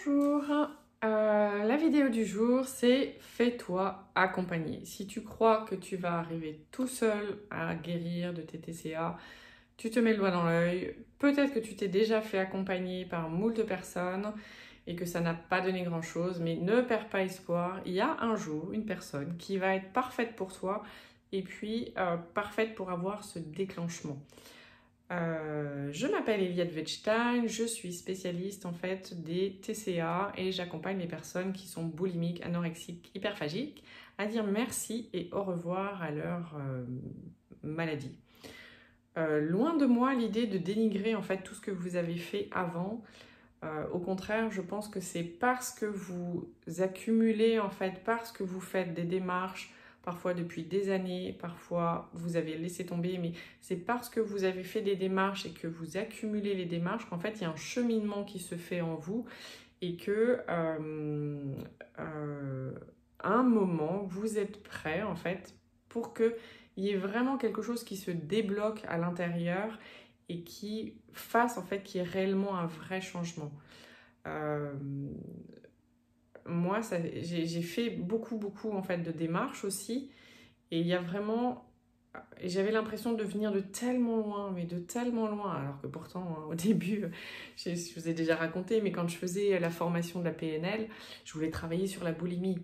Bonjour, la vidéo du jour c'est fais-toi accompagner. Si tu crois que tu vas arriver tout seul à guérir de tes TCA, tu te mets le doigt dans l'œil. Peut-être que tu t'es déjà fait accompagner par moult personnes et que ça n'a pas donné grand-chose, mais ne perds pas espoir. Il y a un jour une personne qui va être parfaite pour toi et puis parfaite pour avoir ce déclenchement. Je m'appelle Eliade Wettstein, je suis spécialiste en fait des TCA et j'accompagne les personnes qui sont boulimiques, anorexiques, hyperphagiques à dire merci et au revoir à leur maladie. Loin de moi l'idée de dénigrer en fait tout ce que vous avez fait avant. Au contraire, je pense que c'est parce que vous accumulez en fait, parce que vous faites des démarches parfois depuis des années, parfois vous avez laissé tomber, mais c'est parce que vous avez fait des démarches et que vous accumulez les démarches qu'en fait il y a un cheminement qui se fait en vous et que à un moment vous êtes prêt en fait pour qu'il y ait vraiment quelque chose qui se débloque à l'intérieur et qui fasse en fait qu'il y ait réellement un vrai changement. Moi, j'ai fait beaucoup en fait de démarches aussi, et il y a vraiment, j'avais l'impression de venir de tellement loin, mais de tellement loin, alors que pourtant hein, au début, je vous ai déjà raconté, mais quand je faisais la formation de la PNL, je voulais travailler sur la boulimie.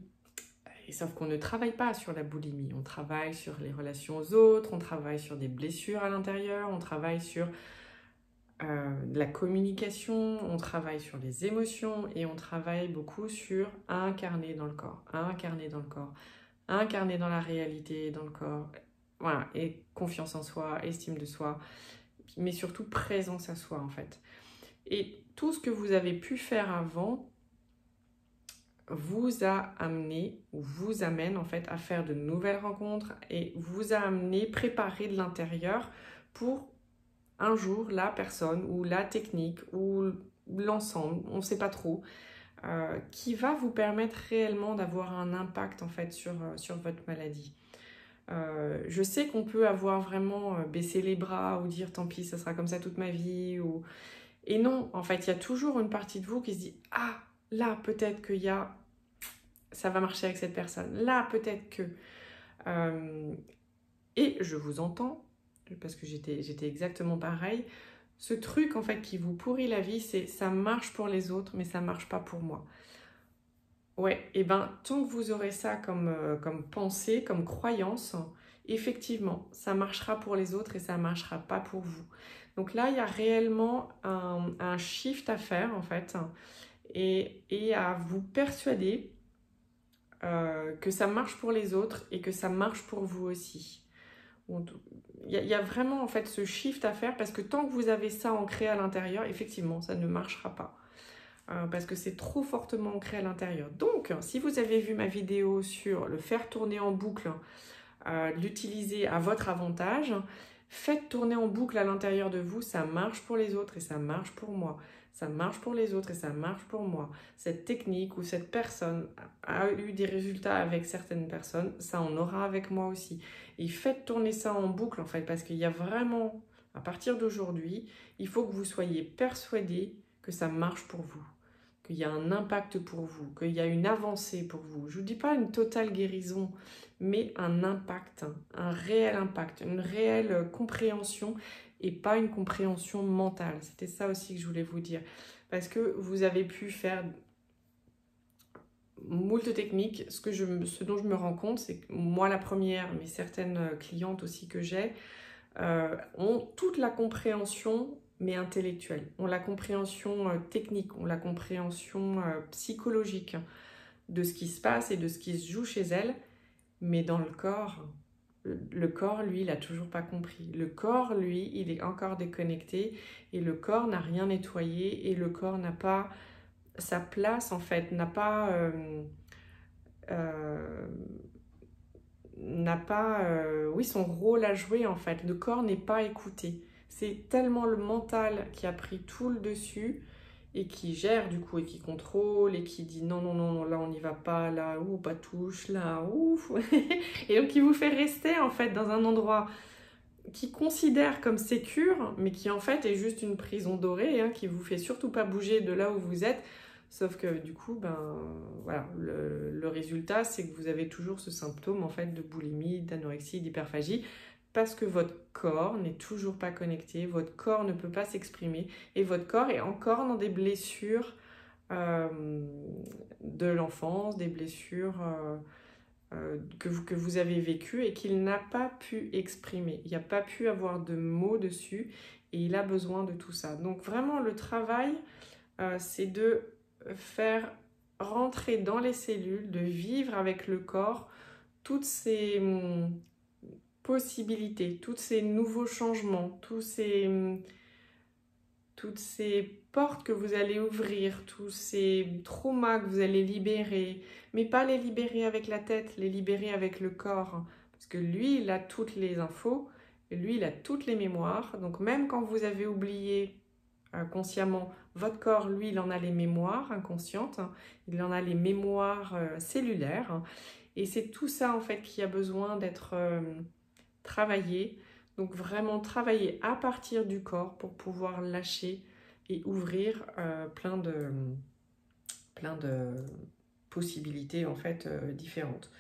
Et sauf qu'on ne travaille pas sur la boulimie, on travaille sur les relations aux autres, on travaille sur des blessures à l'intérieur, on travaille sur de la communication, on travaille sur les émotions et on travaille beaucoup sur incarner dans le corps, incarner dans le corps, incarner dans la réalité, dans le corps. Voilà, et confiance en soi, estime de soi, mais surtout présence à soi en fait. Et tout ce que vous avez pu faire avant vous a amené ou vous amène en fait à faire de nouvelles rencontres et vous a amené préparer de l'intérieur pour un jour la personne ou la technique ou l'ensemble, on ne sait pas trop, qui va vous permettre réellement d'avoir un impact en fait sur votre maladie. Je sais qu'on peut avoir vraiment baissé les bras ou dire tant pis, ça sera comme ça toute ma vie. Et non, en fait, il y a toujours une partie de vous qui se dit « Ah, là, peut-être que ça va marcher avec cette personne. Là, peut-être que... Et je vous entends, parce que j'étais exactement pareil. Ce truc, en fait, qui vous pourrit la vie, c'est « ça marche pour les autres, mais ça marche pas pour moi ». Ouais, et ben tant que vous aurez ça comme pensée, comme croyance, effectivement, ça marchera pour les autres et ça marchera pas pour vous. Donc là, il y a réellement un shift à faire, en fait, et à vous persuader que ça marche pour les autres et que ça marche pour vous aussi. Il y a vraiment, en fait, ce shift à faire parce que tant que vous avez ça ancré à l'intérieur, effectivement, ça ne marchera pas. Parce que c'est trop fortement ancré à l'intérieur. Donc, si vous avez vu ma vidéo sur le faire tourner en boucle, l'utiliser à votre avantage, faites tourner en boucle à l'intérieur de vous, ça marche pour les autres et ça marche pour moi. Ça marche pour les autres et ça marche pour moi. Cette technique ou cette personne a eu des résultats avec certaines personnes, ça en aura avec moi aussi. Et faites tourner ça en boucle en fait, parce qu'il y a vraiment, à partir d'aujourd'hui, il faut que vous soyez persuadés que ça marche pour vous, qu'il y a un impact pour vous, qu'il y a une avancée pour vous. Je ne vous dis pas une totale guérison, mais un impact, un réel impact, une réelle compréhension et pas une compréhension mentale. C'était ça aussi que je voulais vous dire. Parce que vous avez pu faire moult techniques. Ce dont je me rends compte, c'est que moi la première, mais certaines clientes aussi que j'ai, ont toute la compréhension mais intellectuelle, ont la compréhension technique, ont la compréhension psychologique de ce qui se passe et de ce qui se joue chez elles, mais dans le corps, lui, il n'a toujours pas compris. Le corps, lui, il est encore déconnecté et le corps n'a rien nettoyé et le corps n'a pas sa place, en fait, n'a pas son rôle à jouer, en fait. Le corps n'est pas écouté. C'est tellement le mental qui a pris tout le dessus et qui gère du coup et qui contrôle et qui dit non, là on n'y va pas, là, ouh, pas touche, là, ouf. Et donc qui vous fait rester en fait dans un endroit qui considère comme sécure, mais qui en fait est juste une prison dorée, hein, qui vous fait surtout pas bouger de là où vous êtes, Sauf que du coup, voilà, le résultat, c'est que vous avez toujours ce symptôme en fait de boulimie, d'anorexie, d'hyperphagie, parce que votre corps n'est toujours pas connecté, votre corps ne peut pas s'exprimer, et votre corps est encore dans des blessures de l'enfance, des blessures que vous avez vécues et qu'il n'a pas pu exprimer. Il n'a pas pu avoir de mots dessus et il a besoin de tout ça. Donc vraiment, le travail, c'est de faire rentrer dans les cellules, de vivre avec le corps toutes ces possibilités, tous ces nouveaux changements, toutes ces portes que vous allez ouvrir, tous ces traumas que vous allez libérer, mais pas les libérer avec la tête, les libérer avec le corps. Parce que lui, il a toutes les infos, et lui, il a toutes les mémoires. Donc même quand vous avez oublié consciemment, votre corps, lui, il en a les mémoires inconscientes, il en a les mémoires cellulaires. Et c'est tout ça, en fait, qui a besoin d'être travaillé. Donc vraiment travailler à partir du corps pour pouvoir lâcher et ouvrir plein de possibilités en fait différentes.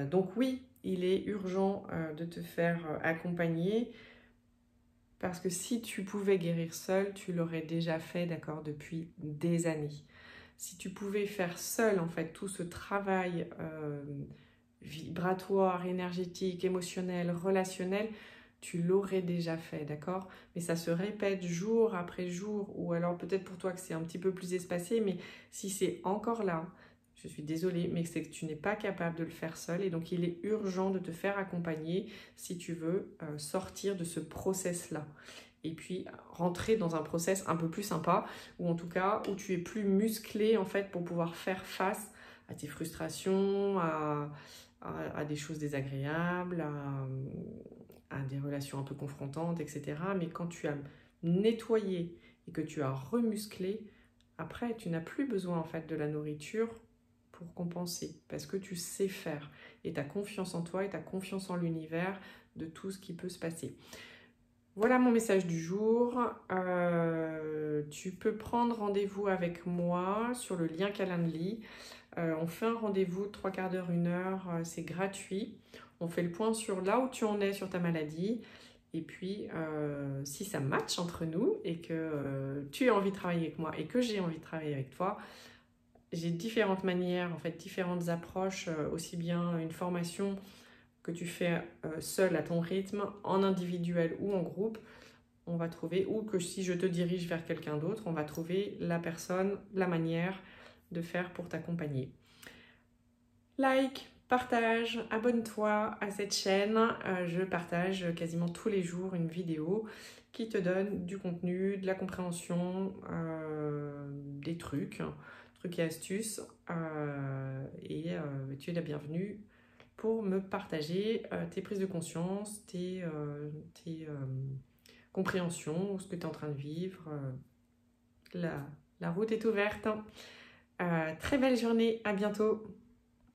Donc oui, il est urgent de te faire accompagner parce que si tu pouvais guérir seul, tu l'aurais déjà fait, d'accord, depuis des années. Si tu pouvais faire seul en fait tout ce travail vibratoire, énergétique, émotionnel, relationnel, tu l'aurais déjà fait, d'accord? Mais ça se répète jour après jour, ou alors peut-être pour toi que c'est un petit peu plus espacé, mais si c'est encore là, je suis désolée, mais c'est que tu n'es pas capable de le faire seul, et donc il est urgent de te faire accompagner si tu veux sortir de ce process-là. Et puis rentrer dans un process un peu plus sympa, ou en tout cas où tu es plus musclé en fait pour pouvoir faire face à tes frustrations, à des choses désagréables, à des relations un peu confrontantes, etc. Mais quand tu as nettoyé et que tu as remusclé, après, tu n'as plus besoin en fait de la nourriture pour compenser, parce que tu sais faire. Et tu as confiance en toi et tu as confiance en l'univers de tout ce qui peut se passer. Voilà mon message du jour. Tu peux prendre rendez-vous avec moi sur le lien Calendly. On fait un rendez-vous de 3/4 d'heure, 1 heure, c'est gratuit. On fait le point sur là où tu en es sur ta maladie. Et puis, si ça match entre nous et que tu as envie de travailler avec moi et que j'ai envie de travailler avec toi, j'ai différentes manières, en fait, différentes approches, aussi bien une formation que tu fais seul à ton rythme, en individuel ou en groupe. On va trouver, ou que si je te dirige vers quelqu'un d'autre, on va trouver la personne, la manière de faire pour t'accompagner. Like, partage, abonne-toi à cette chaîne. Je partage quasiment tous les jours une vidéo qui te donne du contenu, de la compréhension, des trucs et astuces. Et tu es la bienvenue pour me partager tes prises de conscience, tes compréhensions, ce que tu es en train de vivre. La route est ouverte. Très belle journée, à bientôt.